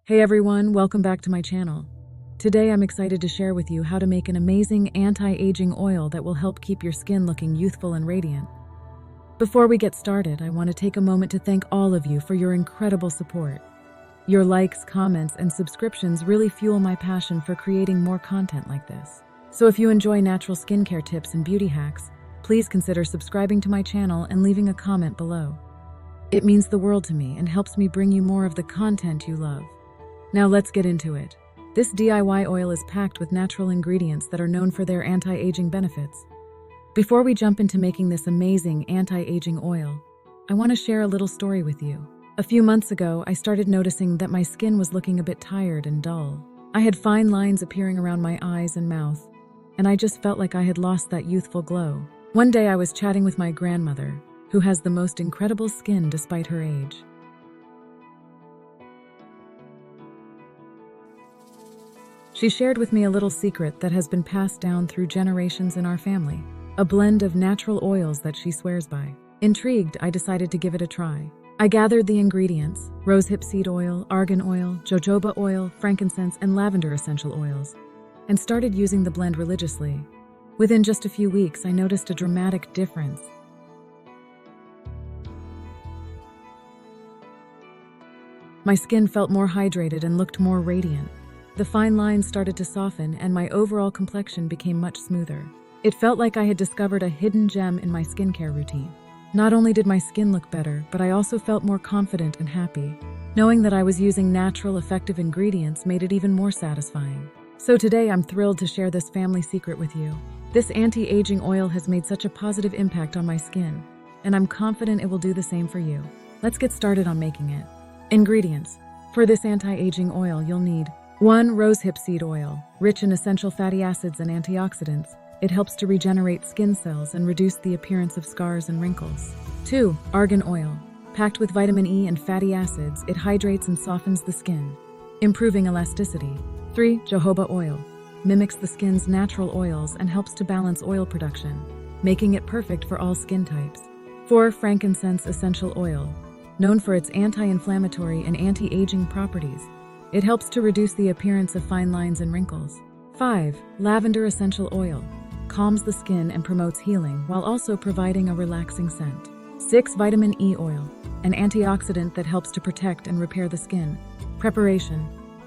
Hey everyone, welcome back to my channel. Today I'm excited to share with you how to make an amazing anti-aging oil that will help keep your skin looking youthful and radiant. Before we get started, I want to take a moment to thank all of you for your incredible support. Your likes, comments, and subscriptions really fuel my passion for creating more content like this. So if you enjoy natural skincare tips and beauty hacks, please consider subscribing to my channel and leaving a comment below. It means the world to me and helps me bring you more of the content you love. Now let's get into it. This DIY oil is packed with natural ingredients that are known for their anti-aging benefits. Before we jump into making this amazing anti-aging oil, I want to share a little story with you. A few months ago, I started noticing that my skin was looking a bit tired and dull. I had fine lines appearing around my eyes and mouth, and I just felt like I had lost that youthful glow. One day I was chatting with my grandmother, who has the most incredible skin despite her age. She shared with me a little secret that has been passed down through generations in our family, a blend of natural oils that she swears by. Intrigued, I decided to give it a try. I gathered the ingredients: rosehip seed oil, argan oil, jojoba oil, frankincense, and lavender essential oils, and started using the blend religiously. Within just a few weeks, I noticed a dramatic difference. My skin felt more hydrated and looked more radiant. The fine lines started to soften and my overall complexion became much smoother. It felt like I had discovered a hidden gem in my skincare routine. Not only did my skin look better, but I also felt more confident and happy. Knowing that I was using natural, effective ingredients made it even more satisfying. So today I'm thrilled to share this family secret with you. This anti-aging oil has made such a positive impact on my skin, and I'm confident it will do the same for you. Let's get started on making it. Ingredients. For this anti-aging oil, you'll need 1. Rosehip seed oil, rich in essential fatty acids and antioxidants. It helps to regenerate skin cells and reduce the appearance of scars and wrinkles. 2. Argan oil, packed with vitamin E and fatty acids, it hydrates and softens the skin, improving elasticity. 3. Jojoba oil, mimics the skin's natural oils and helps to balance oil production, making it perfect for all skin types. 4. Frankincense essential oil, known for its anti-inflammatory and anti-aging properties. It helps to reduce the appearance of fine lines and wrinkles. 5. Lavender essential oil, calms the skin and promotes healing while also providing a relaxing scent. 6. Vitamin E oil, an antioxidant that helps to protect and repair the skin. Preparation.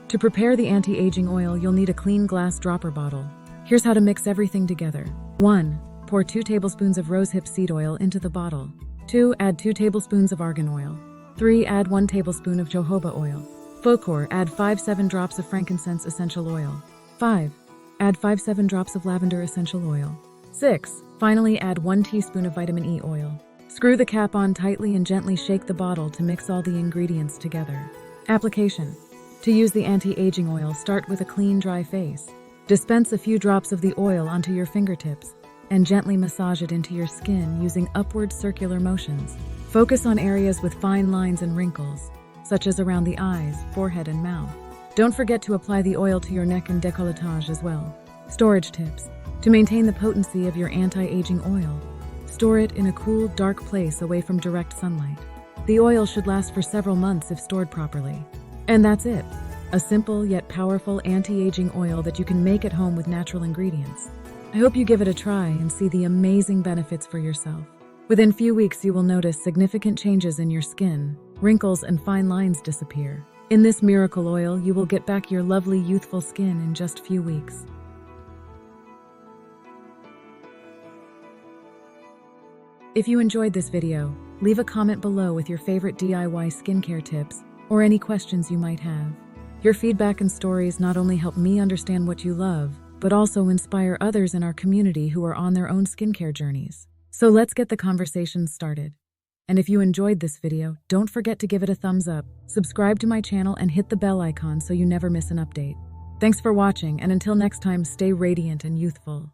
To prepare the anti-aging oil, you'll need a clean glass dropper bottle. Here's how to mix everything together. 1. Pour 2 tablespoons of rosehip seed oil into the bottle. 2. Add 2 tablespoons of argan oil. 3. Add 1 tablespoon of jojoba oil. 4. Add 5-7 drops of frankincense essential oil. 5. Add 5-7 drops of lavender essential oil. 6. Finally, add 1 teaspoon of vitamin E oil. Screw the cap on tightly and gently shake the bottle to mix all the ingredients together. Application. To use the anti-aging oil, start with a clean, dry face. Dispense a few drops of the oil onto your fingertips and gently massage it into your skin using upward circular motions. Focus on areas with fine lines and wrinkles, such as around the eyes, forehead, and mouth. Don't forget to apply the oil to your neck and décolletage as well. Storage tips. To maintain the potency of your anti-aging oil, store it in a cool, dark place away from direct sunlight. The oil should last for several months if stored properly. And that's it. A simple yet powerful anti-aging oil that you can make at home with natural ingredients. I hope you give it a try and see the amazing benefits for yourself. Within few weeks, you will notice significant changes in your skin. Wrinkles and fine lines disappear. In this miracle oil, you will get back your lovely youthful skin in just a few weeks. If you enjoyed this video, leave a comment below with your favorite DIY skincare tips or any questions you might have. Your feedback and stories not only help me understand what you love, but also inspire others in our community who are on their own skincare journeys. So let's get the conversation started. And if you enjoyed this video, don't forget to give it a thumbs up, subscribe to my channel, and hit the bell icon so you never miss an update. Thanks for watching, and until next time, stay radiant and youthful.